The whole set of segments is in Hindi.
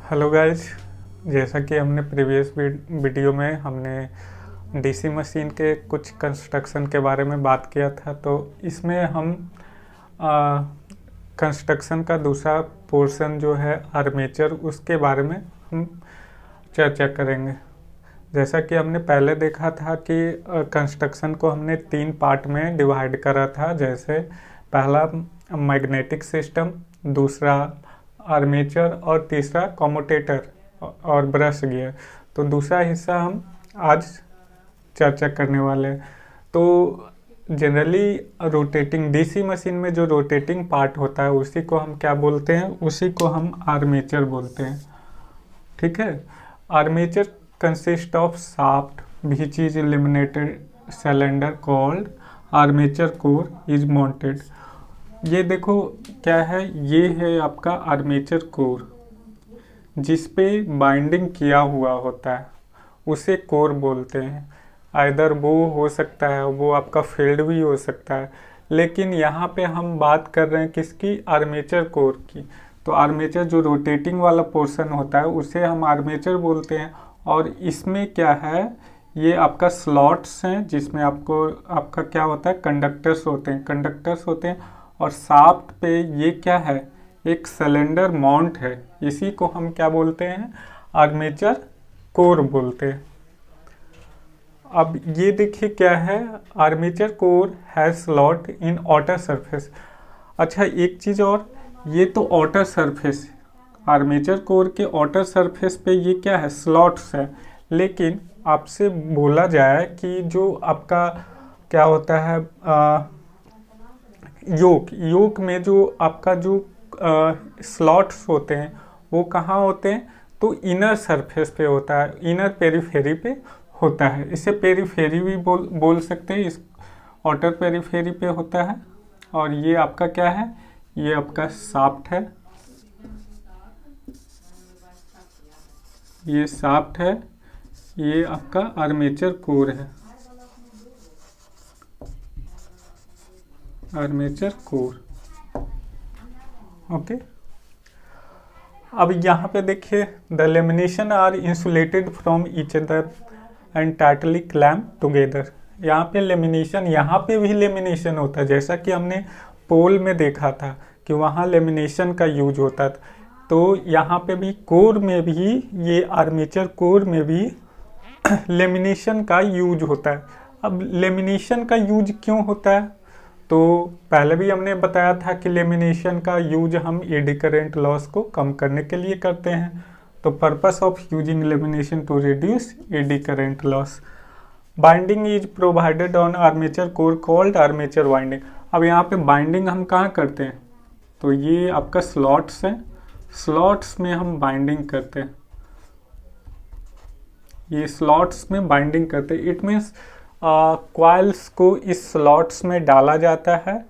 Hello guys. जैसा कि हमने प्रीवियस वीडियो में हमने डीसी मशीन के कुछ कंस्ट्रक्शन के बारे में बात किया था, तो इसमें हम कंस्ट्रक्शन का दूसरा पोर्शन जो है आर्मेचर, उसके बारे में हम चर्चा करेंगे। जैसा कि हमने पहले देखा था कि कंस्ट्रक्शन को हमने 3 पार्ट में डिवाइड करा था। जैसे पहला मैग्नेटिक सिस्टम, दूसरा आर्मेचर और तीसरा कम्यूटेटर और ब्रश गियर। तो दूसरा हिस्सा हम आज चर्चा करने वाले हैं। तो जनरली रोटेटिंग डीसी मशीन में जो रोटेटिंग पार्ट होता है उसी को हम क्या बोलते हैं, उसी को हम आर्मेचर बोलते हैं। ठीक है। Armature consist of shaft which is illuminated cylinder called armature core is mounted. ये देखो क्या है, ये है आपका आर्मेचर कोर, जिस पे बाइंडिंग किया हुआ होता है उसे कोर बोलते हैं। आइदर वो हो सकता है, वो आपका फील्ड भी हो सकता है, लेकिन यहाँ पे हम बात कर रहे हैं किसकी, आर्मेचर कोर की। तो आर्मेचर जो रोटेटिंग वाला पोर्शन होता है उसे हम आर्मेचर बोलते हैं। और इसमें क्या है, ये आपका स्लॉट्स हैं जिसमें आपका क्या होता है, कंडक्टर्स होते हैं। और शाफ्ट पे ये क्या है, एक सिलेंडर माउंट है। इसी को हम क्या बोलते हैं, आर्मेचर कोर बोलते हैं। अब ये देखिए क्या है, armature core has slot in outer surface. अच्छा एक चीज़ और, ये तो आउटर सरफेस, आर्मेचर कोर के आउटर सरफेस पे ये क्या है, स्लॉट्स है। लेकिन आपसे बोला जाए कि जो आपका क्या होता है, योक में जो आपका जो स्लॉट्स होते हैं वो कहाँ होते हैं, तो इनर सरफेस पे होता है, इनर पेरीफेरी पे होता है। इसे पेरीफेरी भी बोल सकते हैं, इस आउटर पेरीफेरी पे होता है। और ये आपका क्या है, ये आपका शाफ्ट है, ये शाफ्ट है, ये आपका आर्मेचर कोर है, आर्मेचर कोर। ओके। अब यहाँ पे देखिए, the lamination are insulated from each other and tightly clamp together. यहाँ पे लेमिनेशन, यहाँ पे भी लेमिनेशन होता है, जैसा कि हमने पोल में देखा था कि वहाँ लेमिनेशन का यूज होता था। तो यहाँ पे भी कोर में भी, ये आर्मेचर कोर में भी लेमिनेशन का यूज होता है। अब लेमिनेशन का यूज क्यों होता है, तो पहले भी हमने बताया था कि लेमिनेशन का यूज हम एडी करंट लॉस को कम करने के लिए करते हैं। तो purpose of using lamination to reduce eddy current loss. Binding is provided on armature core called armature binding. अब यहाँ पे बाइंडिंग हम कहाँ करते हैं, तो ये आपका स्लॉट्स है, स्लॉट्स में हम बाइंडिंग करते हैं, ये स्लॉट्स में बाइंडिंग करते हैं। इट मीन्स क्वाइल्स को इस स्लॉट्स में डाला जाता है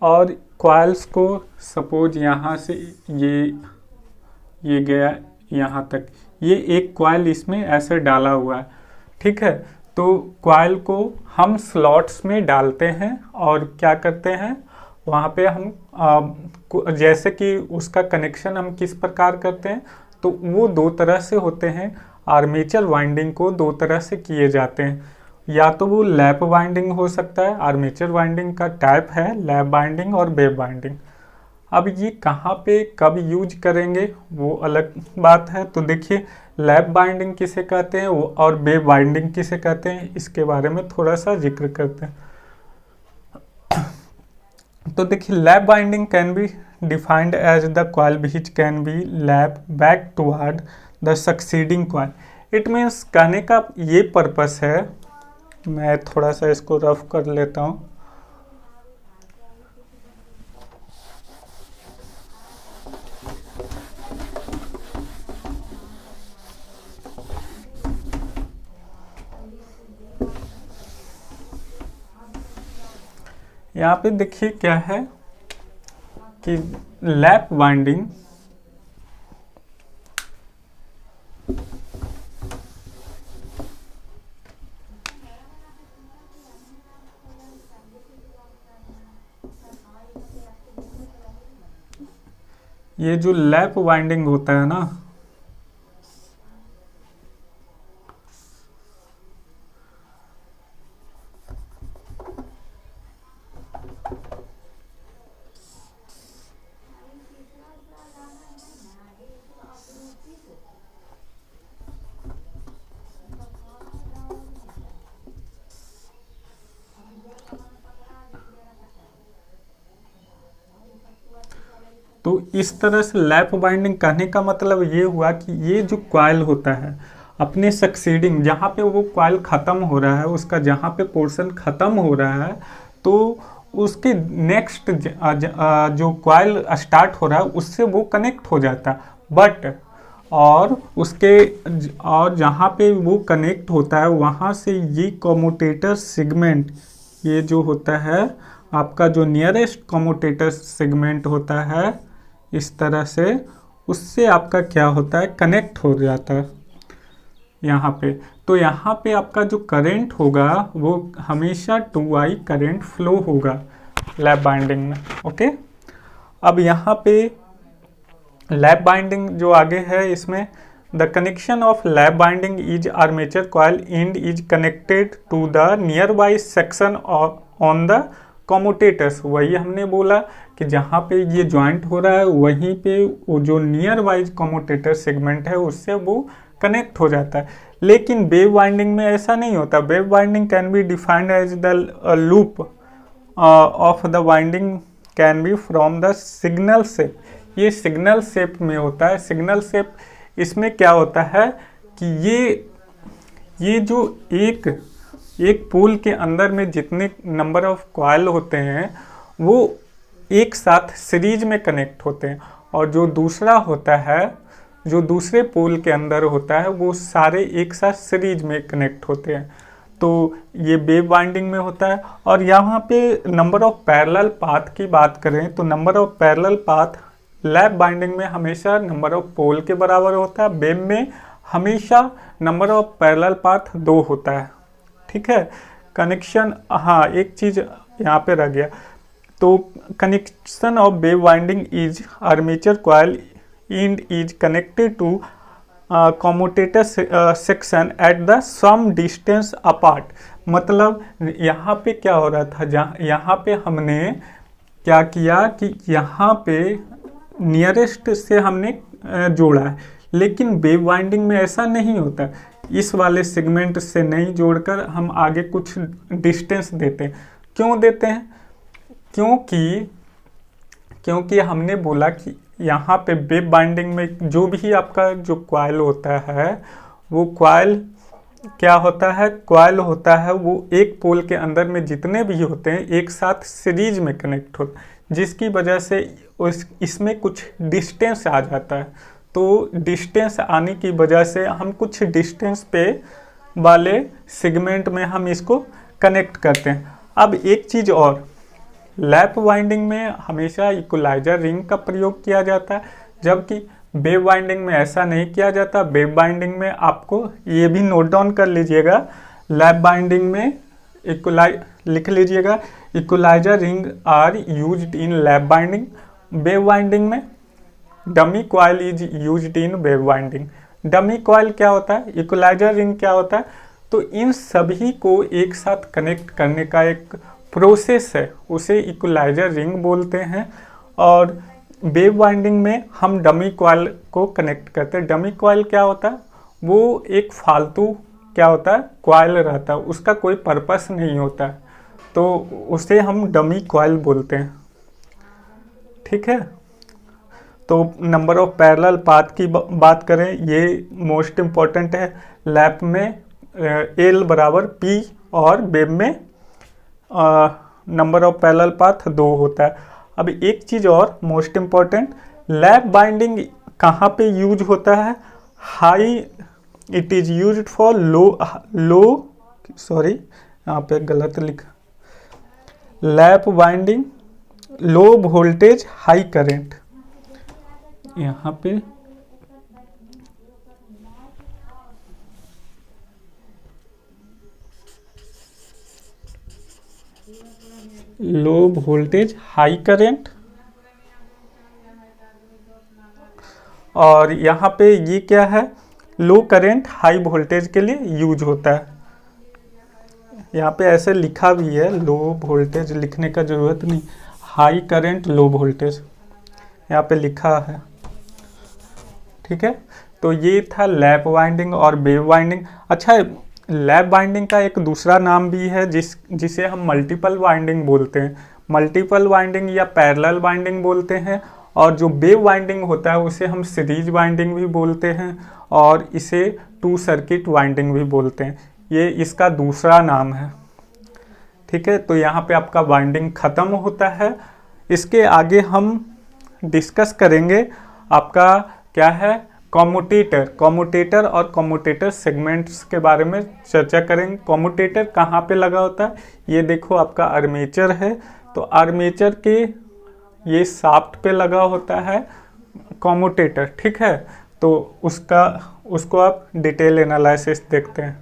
और क्वाइल्स को सपोज यहाँ से ये गया यहाँ तक, ये एक क्वाइल इसमें ऐसे डाला हुआ है। ठीक है। तो क्वाइल को हम स्लॉट्स में डालते हैं और क्या करते हैं, वहाँ पे हम जैसे कि उसका कनेक्शन हम किस प्रकार करते हैं, तो वो 2 तरह से होते हैं। आर्मेचर वाइंडिंग को 2 तरह से किए जाते हैं, या तो वो लैप वाइंडिंग हो सकता है, आर्मेचर वाइंडिंग का टाइप है लैप वाइंडिंग और वेव वाइंडिंग। अब ये कहाँ पे कब यूज करेंगे वो अलग बात है। तो देखिए, लैप बाइंडिंग किसे कहते हैं और वेव बाइंडिंग किसे कहते हैं, इसके बारे में थोड़ा सा जिक्र करते हैं। तो देखिए, lap binding can be defined as the coil which can be lap back toward the succeeding coil. It means कहने का ये पर्पस है, मैं थोड़ा सा इसको रफ कर लेता हूँ। यहाँ पे देखिए क्या है कि लैप वाइंडिंग, ये जो लैप वाइंडिंग होता है ना, तो इस तरह से लैप बाइंडिंग कहने का मतलब ये हुआ कि ये जो कॉइल होता है अपने सक्सीडिंग, जहाँ पे वो कॉइल ख़त्म हो रहा है, उसका जहाँ पे पोर्शन ख़त्म हो रहा है, तो उसके नेक्स्ट जो कॉइल स्टार्ट हो रहा है उससे वो कनेक्ट हो जाता है। बट और उसके और जहाँ पे वो कनेक्ट होता है वहाँ से ये कम्यूटेटर सेगमेंट, ये जो होता है आपका जो नियरेस्ट कम्यूटेटर सेगमेंट होता है इस तरह से, उससे आपका क्या होता है, कनेक्ट हो जाता है यहाँ पे। तो यहाँ पे आपका जो करंट होगा वो हमेशा 2I करंट फ्लो होगा लैप बाइंडिंग में। ओके, अब यहाँ पे लैप बाइंडिंग जो आगे है, इसमें the connection of lap binding is armature coil and is connected to the nearby section on the commutators. वही हमने बोला कि जहाँ पे ये ज्वाइंट हो रहा है वहीं पे वो जो नियर वाइज कम्यूटेटर सेगमेंट है उससे वो कनेक्ट हो जाता है। लेकिन वेव बाइंडिंग में ऐसा नहीं होता। Wave binding can be defined as the loop of the binding can be from the signal shape. ये सिग्नल शेप में होता है। सिग्नल शेप इसमें क्या होता है कि ये जो एक पोल के अंदर में जितने नंबर ऑफ कॉइल होते हैं वो एक साथ सीरीज में कनेक्ट होते हैं, और जो दूसरा होता है जो दूसरे पोल के अंदर होता है वो सारे एक साथ सीरीज में कनेक्ट होते हैं। तो ये वेव बाइंडिंग में होता है। और यहाँ पे नंबर ऑफ पैरेलल पाथ की बात करें तो number of parallel path lap binding में हमेशा नंबर ऑफ पोल के बराबर होता है। वेव में हमेशा नंबर ऑफ पैरेलल पाथ 2 होता है। ठीक है, कनेक्शन, हाँ एक चीज़ यहाँ पे रह गया। तो connection of wave binding is armature coil and is connected to commutator section at the same distance apart. मतलब यहाँ पे क्या हो रहा था, यहाँ पे हमने क्या किया कि यहाँ पे नियरेस्ट से हमने जोड़ा है, लेकिन वेव बाइंडिंग में ऐसा नहीं होता। इस वाले सेगमेंट से नहीं जोड़कर हम आगे कुछ डिस्टेंस देते हैं। क्यों देते हैं? क्योंकि हमने बोला कि यहाँ पे वेव बाइंडिंग में जो भी आपका जो कॉइल होता है वो कॉइल क्या होता है, कॉइल होता है वो एक पोल के अंदर में जितने भी होते हैं एक साथ सीरीज में कनेक्ट होते हैं, जिसकी वजह से इसमें कुछ डिस्टेंस आ जाता है। तो डिस्टेंस आने की वजह से हम कुछ डिस्टेंस पे वाले सेगमेंट में हम इसको कनेक्ट करते हैं। अब एक चीज़ और, लैप वाइंडिंग में हमेशा इक्वलाइजर रिंग का प्रयोग किया जाता है, जबकि वेव बाइंडिंग में ऐसा नहीं किया जाता। वेव बाइंडिंग में आपको ये भी नोट डाउन कर लीजिएगा, लैप बाइंडिंग में लिख लीजिएगा, equaliser ring are used in lap winding. Wave winding में dummy coil is used in wave winding. Dummy coil क्या होता है, इक्वलाइजर रिंग क्या होता है। तो इन सभी को एक साथ कनेक्ट करने का एक प्रोसेस है, उसे इक्वलाइजर रिंग बोलते हैं। और वेव बाइंडिंग में हम डमी कॉइल को कनेक्ट करते हैं। डमी कॉइल क्या होता है, वो एक फालतू क्या होता है, कॉइल रहता है, उसका कोई पर्पस नहीं होता है, तो उसे हम डमी कॉइल बोलते हैं। ठीक है, तो नंबर ऑफ पैरेलल पाथ की बात करें, ये मोस्ट इम्पॉर्टेंट है। लैप में L बराबर P और वेव में नंबर ऑफ पैरेलल पाथ 2 होता है। अब एक चीज़ और मोस्ट इम्पॉर्टेंट, लैप बाइंडिंग कहाँ पे यूज होता है, high, it is used for sorry यहाँ पे गलत लिखा, lap binding low voltage high current, यहाँ पे लो वोल्टेज हाई करंट, और यहाँ पे ये क्या है, लो करंट हाई वोल्टेज के लिए यूज होता है। यहाँ पे ऐसे लिखा भी है, लो वोल्टेज लिखने का ज़रूरत नहीं, हाई करंट लो वोल्टेज यहाँ पे लिखा है। ठीक है, तो ये था लैप वाइंडिंग और वेव वाइंडिंग। अच्छा, लैप बाइंडिंग का एक दूसरा नाम भी है जिसे हम मल्टीपल बाइंडिंग बोलते हैं। मल्टीपल बाइंडिंग या पैरेलल बाइंडिंग बोलते हैं, और जो वेव वाइंडिंग होता है उसे हम सीरीज वाइंडिंग भी बोलते हैं और इसे टू सर्किट वाइंडिंग भी बोलते हैं। ये इसका दूसरा नाम है। ठीक है, तो यहाँ पे आपका वाइंडिंग ख़त्म होता है। इसके आगे हम डिस्कस करेंगे आपका क्या है, कॉम्यूटेटर और कॉम्यूटेटर सेगमेंट्स के बारे में चर्चा करेंगे। कॉम्यूटेटर कहाँ पे लगा होता है, ये देखो आपका आर्मेचर है, तो आर्मेचर के ये शाफ्ट पे लगा होता है कॉम्यूटेटर। ठीक है, तो उसको आप डिटेल एनालिसिस देखते हैं।